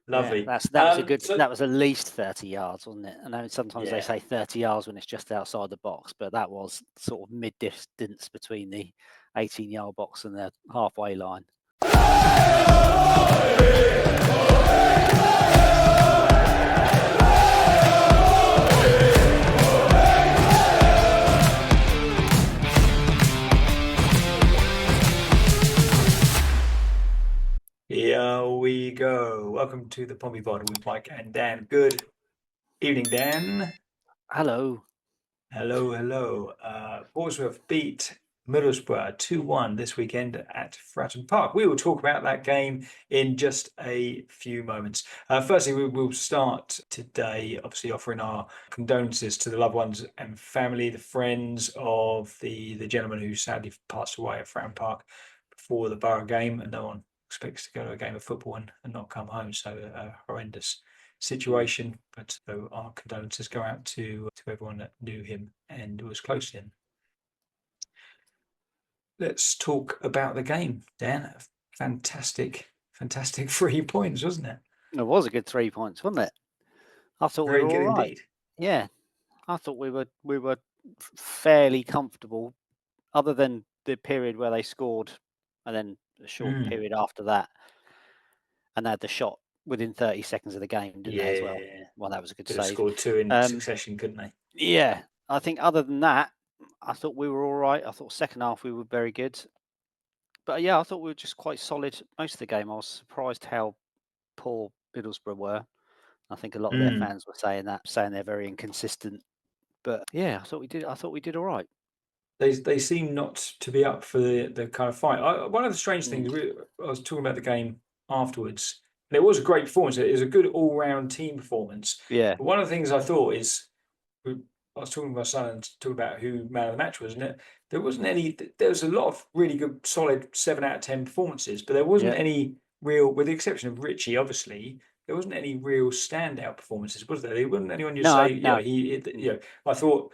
Lovely. That was at least 30 yards, wasn't it? I know sometimes they say 30 yards when it's just outside the box, but that was sort of mid-distance between the 18-yard box and the halfway line. Here we go. Welcome to the Pompey Pod with Mike and Dan. Good evening, Dan. Hello. Hello. Portsmouth beat Middlesbrough 2-1 this weekend at Fratton Park. We will talk about that game in just a few moments. Firstly, we will start today, obviously offering our condolences to the loved ones and family, the friends of the gentleman who sadly passed away at Fratton Park before the Borough game, and no one expects to go to a game of football and not come home. So a horrendous situation, but so our condolences go out to everyone that knew him and was close to him. Let's talk about the game, Dan. Fantastic 3 points, wasn't it? It was a good 3 points, wasn't it? I thought Very we were good all right. indeed. Yeah, I thought we were fairly comfortable, other than the period where they scored, and then a short period after that, and they had the shot within 30 seconds of the game, didn't they, as well? Well, that was a good save. Scored 2 in succession, couldn't they? Yeah, I think other than that, I thought we were all right. I thought second half we were very good. But yeah, I thought we were just quite solid most of the game. I was surprised how poor Middlesbrough were. I think a lot of their fans were saying they're very inconsistent. But yeah, I thought we did all right. They seem not to be up for the kind of fight. One of the strange things, I was talking about the game afterwards, and it was a great performance. It was a good all-round team performance. Yeah. But one of the things I thought is, I was talking to my son and talking about who man of the match was, and there wasn't any. There was a lot of really good, solid 7 out of 10 performances, but there wasn't any real, with the exception of Ritchie, obviously. There wasn't any real standout performances, was there? There wasn't anyone you say, I thought,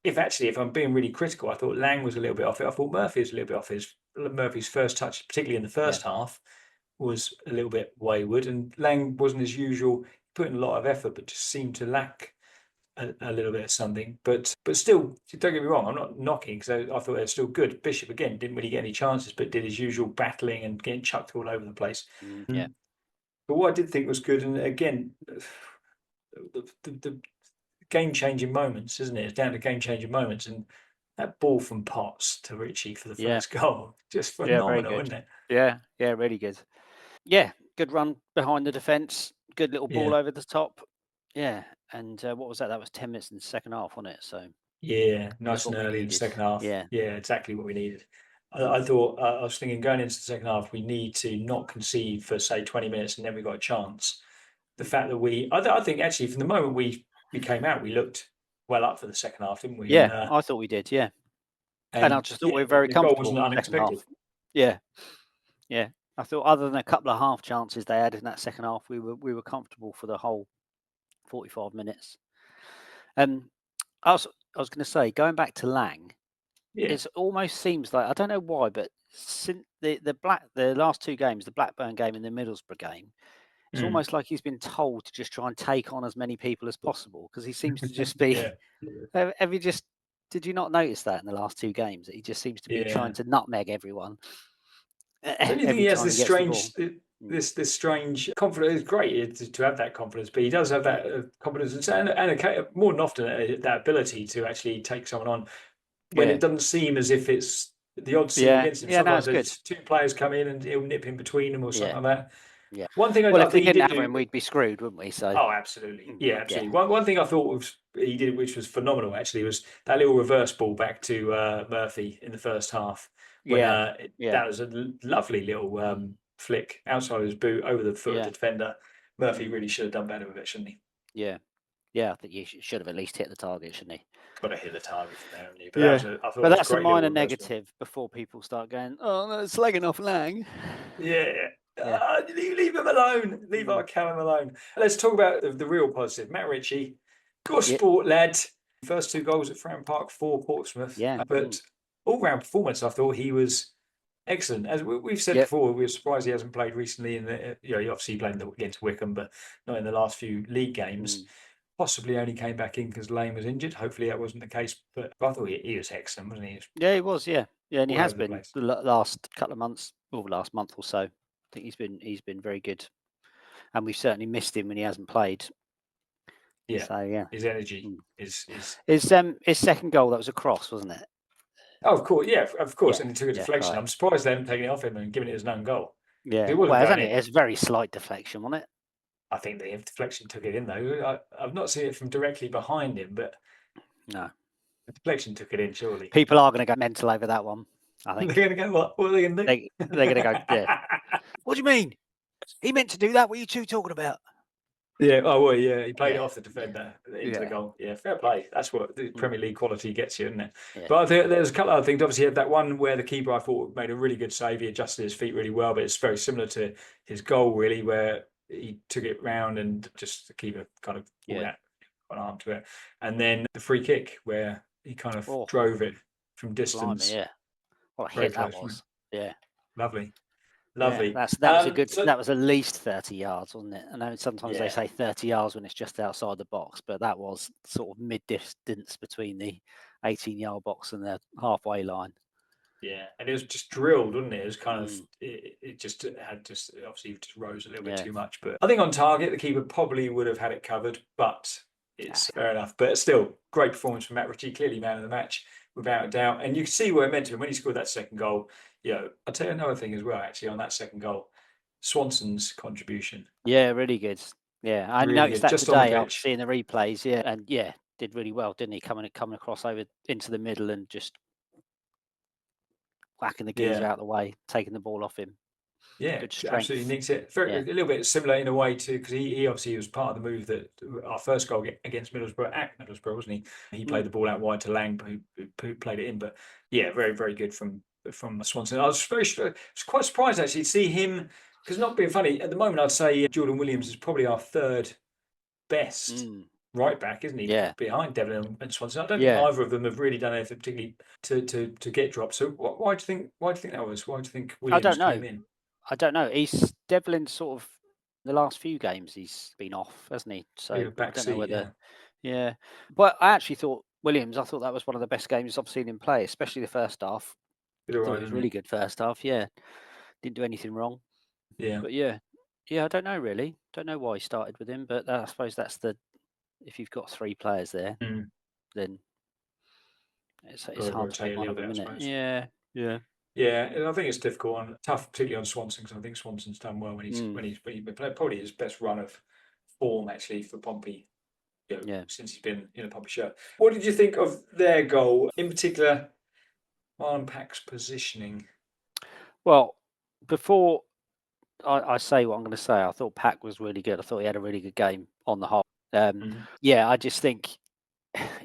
if I'm being really critical, I thought Lang was a little bit off it. I thought Murphy was a little bit off his. Murphy's first touch, particularly in the first half, was a little bit wayward, and Lang wasn't as usual. Put in a lot of effort, but just seemed to lack a little bit of something. But still, don't get me wrong, I'm not knocking, because I thought they were still good. Bishop again didn't really get any chances, but did his usual battling and getting chucked all over the place. Yeah. But what I did think was good, and again, the game-changing moments, isn't it? It's down to game-changing moments, and that ball from Potts to Ritchie for the first goal, just phenomenal, isn't it? Yeah, really good. Yeah, good run behind the defence, good little ball over the top. Yeah, and what was that? That was 10 minutes in the second half, wasn't it? So yeah, nice and early in the second half. Yeah, exactly what we needed. I thought, I was thinking going into the second half, we need to not concede for, say, 20 minutes, and then we got a chance. The fact that I think actually from the moment we came out, we looked well up for the second half, didn't we? Yeah, I thought we did. Yeah, and I just thought we were very comfortable. The goal wasn't unexpected. Yeah. I thought other than a couple of half chances they had in that second half, we were comfortable for the whole 45 minutes. I was going to say, going back to Lang, it almost seems like, I don't know why, but since the last 2 games, the Blackburn game and the Middlesbrough game, it's almost like he's been told to just try and take on as many people as possible, because he seems to just be. Did you not notice that in the last 2 games that he just seems to be trying to nutmeg everyone? Don't you think he has this strange confidence? It's great to have that confidence, but he does have that confidence and more than often that ability to actually take someone on when it doesn't seem as if it's the odds seem against him. Sometimes there's 2 players come in and he'll nip in between them or something like that. Yeah. One thing if we didn't have him, we'd be screwed, wouldn't we? So. Oh, absolutely. Yeah, absolutely. One thing I thought he did, which was phenomenal, actually, was that little reverse ball back to Murphy in the first half. That was a lovely little flick outside his boot over the foot of the defender. Murphy really should have done better with it, shouldn't he? Yeah, I think he should have at least hit the target, shouldn't he? Got to hit the target from there, haven't you? But that's a minor negative before people start going, oh, no, it's slagging off Lang. Leave him alone. Leave our Callum alone. Let's talk about the real positive. Matt Ritchie, good sport lad. First 2 goals at Fratton Park for Portsmouth. Yeah. But all-round performance, I thought he was Excellent. As we've said before, we're surprised he hasn't played recently. He obviously played against Wickham, but not in the last few league games. Possibly only came back in because Lane was injured. Hopefully that wasn't the case. But I thought he was excellent, wasn't he? Yeah, he was. Yeah, and he all has over the been place. the last couple of months, or the last month or so. I think he's been very good, and we've certainly missed him when he hasn't played. Yeah. So yeah, his energy is. His second goal, that was a cross, wasn't it? Oh, of course, yeah, of course. Yeah, And he took a deflection. right. I'm surprised they haven't taken it off him and given it as an own goal. Yeah, It wasn't going in. It's a very slight deflection, wasn't it? I think the deflection took it in though. I've not seen it from directly behind him, but no, the deflection took it in. Surely people are going to go mental over that one. I think they're going to go. What are they going to do? They're going to go. Yeah. What do you mean? He meant to do that. What are you two talking about? Yeah. Oh well. Yeah. He played it off the defender into the Yeah. goal. Yeah. Fair play. That's what the Premier League quality gets you, isn't it? Yeah. But I think there's a couple of other things. Obviously, he had that one where the keeper I thought made a really good save. He adjusted his feet really well, but it's very similar to his goal, really, where he took it round and just the keeper kind of pulled out an arm to it. And then the free kick where he kind of drove it from distance. Blimey, yeah. What a Very hit that close, was. Yeah. Lovely. Lovely. Yeah, that was a good. That was at least 30 yards, wasn't it? I know sometimes they say 30 yards when it's just outside the box, but that was sort of mid-distance between the 18-yard box and the halfway line. Yeah, and it was just drilled, wasn't it? It was kind of it just had just obviously just rose a little bit too much. But I think on target, the keeper probably would have had it covered. But it's fair enough. But still, great performance from Matt Ritchie, clearly man of the match without a doubt. And you can see where it meant to him when he scored that second goal. I'll tell you another thing as well. Actually, on that second goal, Swanson's contribution. Yeah, really good. Yeah, I really noticed good. that Just today after seeing the replays. Yeah, and did really well, didn't he? Coming across over into the middle and just whacking the geezer out of the way, taking the ball off him. Yeah, good strength. absolutely nicks it. A little bit similar in a way to because he obviously was part of the move that our first goal against Middlesbrough at Middlesbrough, wasn't he? He played the ball out wide to Lang, who played it in. But yeah, very very good from Swanson. I was quite surprised actually to see him because not being funny at the moment. I'd say Jordan Williams is probably our third best right back, isn't he? Yeah, behind Devlin and Swanson. I don't think either of them have really done anything particularly to get dropped. So why do you think that was? Why do you think Williams came in? I don't know. Devlin sort of the last few games he's been off, hasn't he? So I don't know whether. Yeah, but I actually thought Williams. I thought that was one of the best games I've seen him play, especially the first half. I thought it was really good first half. Yeah, didn't do anything wrong. Yeah, but yeah, I don't know really. Don't know why he started with him, but I suppose that's if you've got three players there, then it's hard to pick one of them, isn't it? Yeah. Yeah, I think it's difficult and tough, particularly on Swanson, because I think Swanson's done well when he's played probably his best run of form actually for Pompey. Since he's been in a Pompey shirt. What did you think of their goal, in particular, Marlon Pack's positioning? Well, before I say what I'm going to say, I thought Pack was really good. I thought he had a really good game on the whole. Yeah, I just think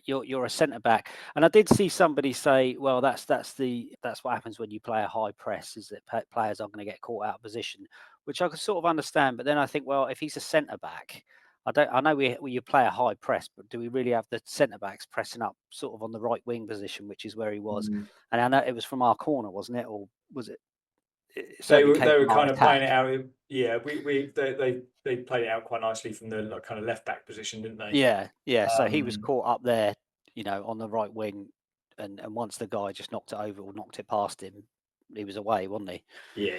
you're a centre back, and I did see somebody say, "Well, that's what happens when you play a high press, is that players are going to get caught out of position," which I could sort of understand. But then I think, well, if he's a centre back, I know you play a high press, but do we really have the centre backs pressing up sort of on the right wing position, which is where he was? And I know it was from our corner, wasn't it, or was it? They were kind of playing it out. Yeah, they played it out quite nicely from the kind of left back position, didn't they? Yeah. So he was caught up there, on the right wing, and once the guy just knocked it over or knocked it past him, he was away, wasn't he?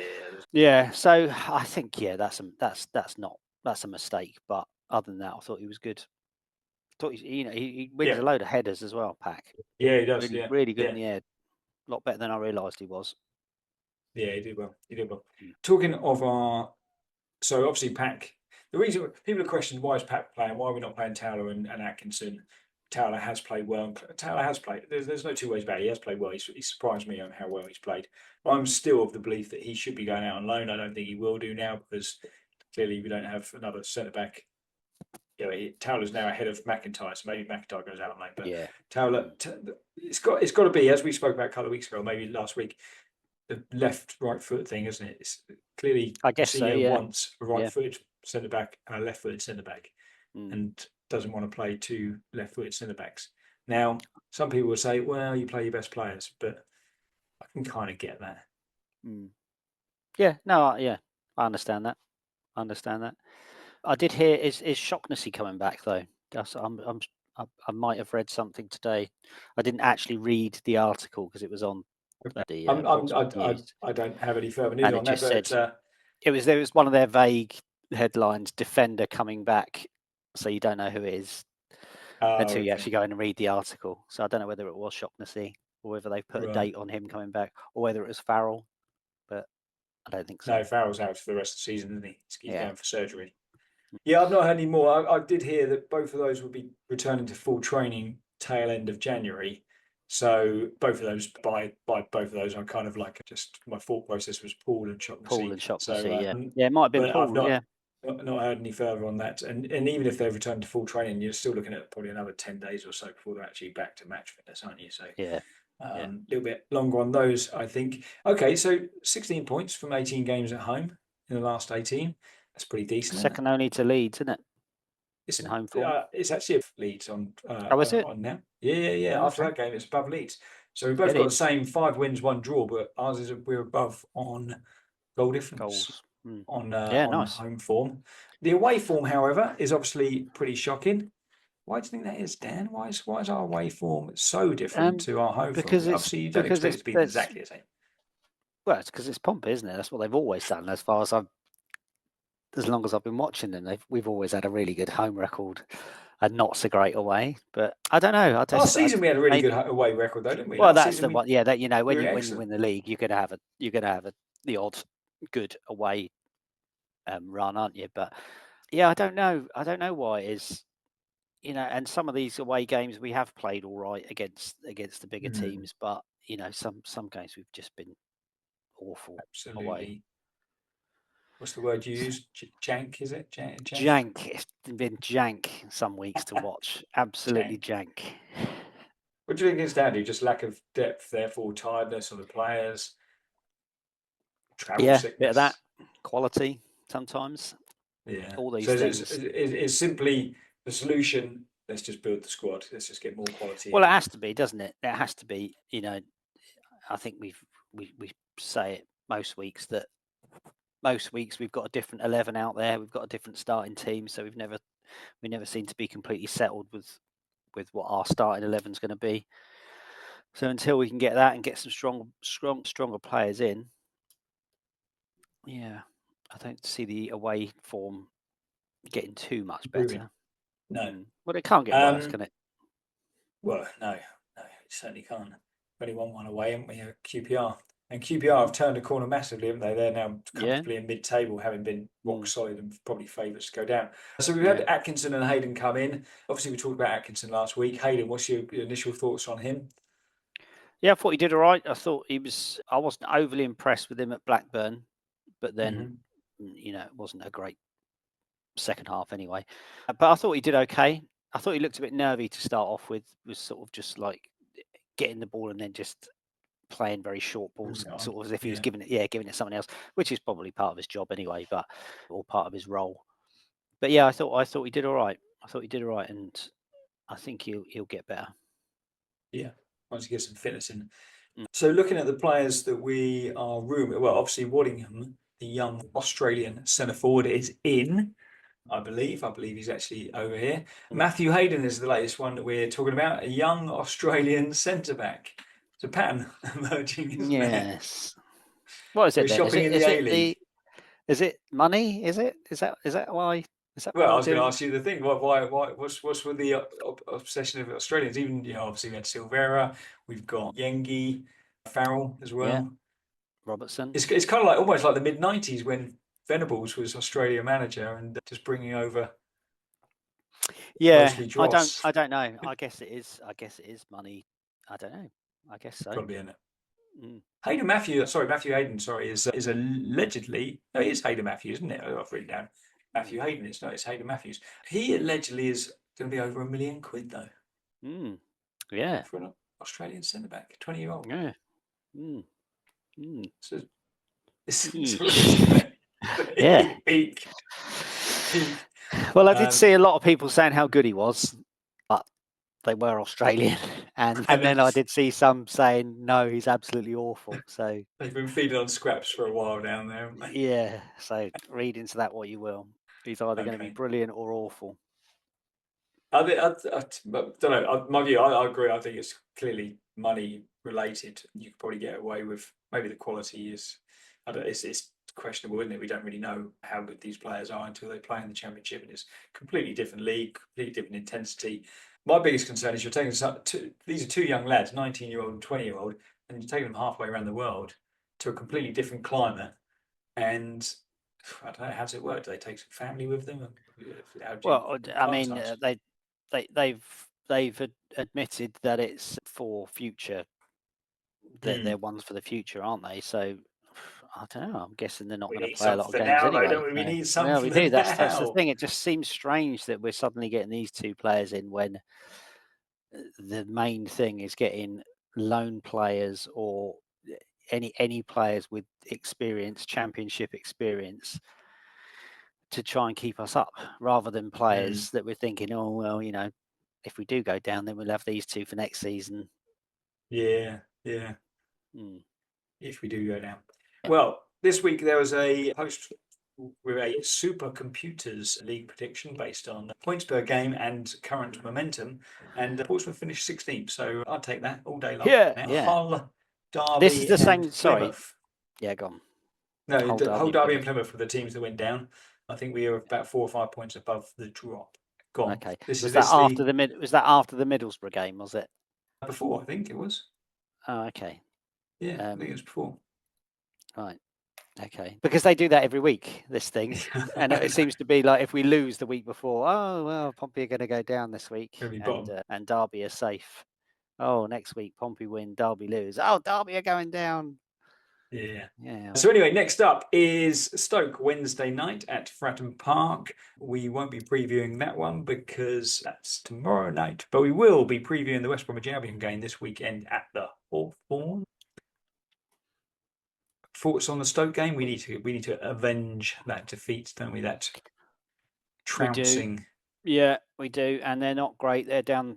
Yeah. So I think that's a mistake. But other than that, I thought he was good. I thought he wins a load of headers as well, Pack. Yeah, he does. Really good in the air. A lot better than I realised he was. Yeah, he did well. Talking of so obviously Pack, the reason people have questioned why is Pack playing, why are we not playing Towler and Atkinson? Towler has played well. Towler has played. There's no two ways about it. He has played well. He surprised me on how well he's played. I'm still of the belief that he should be going out on loan. I don't think he will do now because clearly we don't have another centre back. Towler's now ahead of McIntyre, so maybe McIntyre goes out on loan. But Towler, it's got to be, as we spoke about a couple of weeks ago, maybe last week, the left right foot thing, isn't it? It's clearly, I guess so. Yeah. Wants a right footed centre back and a left footed centre back, and doesn't want to play two left footed centre backs. Now, some people will say, "Well, you play your best players," but I can kind of get that. Yeah, no, yeah, I understand that. I did hear is Shaughnessy coming back though? I might have read something today. I didn't actually read the article because it was on the Portsmouth News, I don't have any further news and it on that, just said but there was one of their vague headlines: defender coming back, so you don't know who it is until you actually go in and read the article. So I don't know whether it was Shaughnessy or whether they put a date on him coming back, or whether it was Farrell, but I don't think so. No, Farrell's out for the rest of the season, isn't he? He's going for surgery. Yeah, I've not heard any more. I did hear that both of those would be returning to full training tail end of January. So both of those, by both of those, I'm kind of like just my thought process was Paul and Shaughnessy. Yeah, it might have been Paul. I've not heard any further on that. And even if they've returned to full training, you're still looking at probably another 10 days or so before they're actually back to match fitness, aren't you? So a little bit longer on those, I think. Okay, so 16 points from 18 games at home in the last 18. That's pretty decent. Second only to Leeds, isn't it? It's in home form. It's actually Leeds on. Is it? On now? Yeah. Oh, after that game, it's above Leeds. So we've both got the same 5 wins, 1 draw, but ours is we're above on goal difference on nice. Home form. The away form, however, is obviously pretty shocking. Why do you think that is, Dan? Why is our away form so different to our home form? Obviously, you don't expect it to be exactly the same. Well, it's because it's Pompey, isn't it? That's what they've always done. As long as I've been watching them, we've always had a really good home record and not so great away. But I don't know. Last season we had a really good away record, though, didn't we? Well, that's the one. Yeah, that when you win the league, you're going to have the odd good away run, aren't you? But yeah, I don't know. I don't know why it is. And some of these away games we have played all right against the bigger teams, but some games we've just been awful away. What's the word you use? Jank, is it? Jank. It's been jank some weeks to watch. Absolutely jank. What do you think it's down to? Just lack of depth, therefore tiredness of the players? Travel sickness? Bit of that. Quality sometimes. Yeah. All these things. It's simply the solution. Let's just build the squad. Let's just get more quality. Well, it has to be, doesn't it? It has to be. I think we say it most weeks that most weeks we've got a different 11 out there. We've got a different starting team, so we never seem to be completely settled with what our starting 11 is going to be. So until we can get that and get some stronger players in, I don't see the away form getting too much better. No. Well, it can't get worse, can it? Well, no, it certainly can't. Only won away, haven't we? QPR. And QPR have turned a corner massively, haven't they? They're now comfortably in mid-table, having been rock solid and probably favourites to go down. So we've had Atkinson and Hayden come in. Obviously, we talked about Atkinson last week. Hayden, what's your initial thoughts on him? Yeah, I thought he did all right. I thought I wasn't overly impressed with him at Blackburn, but then, it wasn't a great second half anyway. But I thought he did okay. I thought he looked a bit nervy to start off with, was sort of just like getting the ball and then just playing very short balls, sort of as if he was giving it someone else, which is probably part of his job anyway, or part of his role. But yeah, I thought he did all right. And I think he'll get better. Yeah, once he gets some fitness in. So looking at the players that we are rumoured, well, obviously Waddingham, the young Australian centre forward, is in. I believe he's actually over here. Matthew Hayden is the latest one that we're talking about, a young Australian centre back. It's a pattern emerging, isn't it? Yes. What is it then? Shopping in the A-League. Is it money? Is that why? Well, I was going to ask you the thing. Why? What's with the obsession of Australians? Even obviously we had Silvera, we've got Yengi, Farrell as well. Yeah. Robertson. It's kind of like almost like the mid-90s when Venables was Australia manager and just bringing over. Yeah, I don't know. I guess it is money. I don't know. I guess so. Probably in it. Matthew Hayden, is allegedly. No, it is Hayden Matthews, isn't it? I've written down Matthew Hayden. It's Hayden Matthews. He allegedly is going to be over £1 million, though. Yeah. For an Australian centre back, 20-year-old. Yeah. So it's yeah. Peak. Well, I did see a lot of people saying how good he was, but they were Australian and then I did see some saying no, he's absolutely awful. So they've been feeding on scraps for a while down there, haven't they? yeah, so read into that what you will. He's either going to be Okay. brilliant or awful. I don't know. My view, I agree. I think it's clearly money related. You could probably get away with maybe the quality is. I don't. It's questionable, isn't it? We don't really know how good these players are until they play in the Championship, and it's completely different league, completely different intensity. My biggest concern is you're taking these are two young lads, 19-year-old and 20-year-old, and you're taking them halfway around the world to a completely different climate. And I don't know, how does it work? Do they take some family with them? Well, I mean, they've admitted that it's for future. They're ones for the future, aren't they? So I don't know. I'm guessing they're not We going to need play a lot of something games now, though, anyway. don't we? We need something Well, we do. That's the now. thing. It just seems strange that we're suddenly getting these two players in when the main thing is getting loan players or any players with experience, Championship experience, to try and keep us up, rather than players that we're thinking, oh well, if we do go down, then we'll have these two for next season. Yeah. If we do go down. Well, this week there was a post with a Supercomputers League prediction based on points per game and current momentum, and Portsmouth finished 16th. So I'd take that all day long. Yeah. Hull, Derby, This is the same. and Sorry. Plymouth. Yeah, go on. No, Hull, Derby, and Plymouth. Plymouth were the teams that went down. I think we are about 4 or 5 points above the drop. Gone. Okay. Was that after the Middlesbrough game? Was it before? I think it was. Oh, okay. Yeah, I think it was before. Right. Okay. Because they do that every week, this thing. And it seems to be like if we lose the week before, oh, well, Pompey are going to go down this week. And Derby are safe. Oh, next week, Pompey win, Derby lose. Oh, Derby are going down. Yeah. Yeah. So anyway, next up is Stoke Wednesday night at Fratton Park. We won't be previewing that one because that's tomorrow night, but we will be previewing the West Bromwich Albion game this weekend at the Hawthorn. Thoughts on the Stoke game? We need to avenge that defeat, don't we? That trouncing. We do. Yeah, we do, and they're not great. They're down.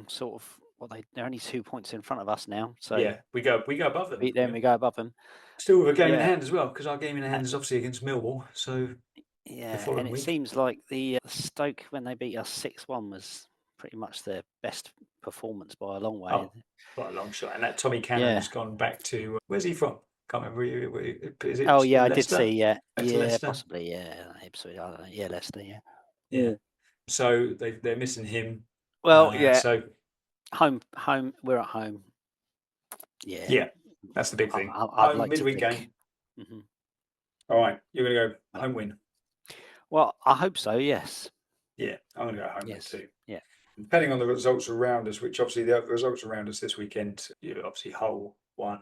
Sort of. Well, they're only 2 points in front of us now. So yeah, we go above them. Beat them, we go above them. Still with a game in hand as well, because our game in hand is obviously against Millwall. So yeah, and it seems like the Stoke when they beat us 6-1 was pretty much their best performance by a long way. Oh, by a long shot. And that Tommy Cannon's gone back to where's he from? Can't remember. Is it? Oh yeah, Leicester? I did see. Yeah, Leicester? Possibly. Yeah, Ipswich. I don't know. Yeah, Leicester. Yeah. So they're missing him. Well, yeah. So home. We're at home. Yeah. Yeah, that's the big thing. I'd like midweek game. Mm-hmm. All right, you're going to go home win. Well, I hope so. Yes. Yeah, I'm going to go home win too. Yeah. Depending on the results around us, which obviously the results around us this weekend, obviously Hull won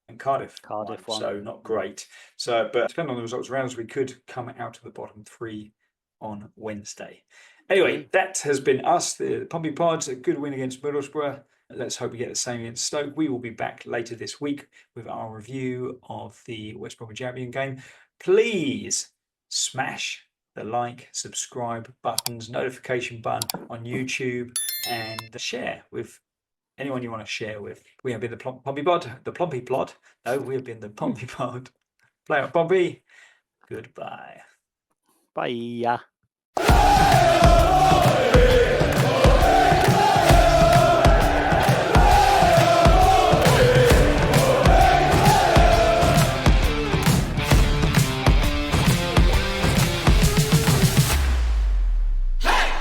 and Cardiff won. So not great. So, but depending on the results around us, we could come out of the bottom 3 on Wednesday. Anyway, that has been us, the Pompey Pods, a good win against Middlesbrough. Let's hope we get the same against Stoke. We will be back later this week with our review of the West Bromwich Albion game. Please smash the like, subscribe buttons, notification button on YouTube, and share with anyone you want to share with. We have been the Pompey Pod, the Pompey Plot. No, we have been the Pompey Pod. Play out Pompey. Goodbye. Bye.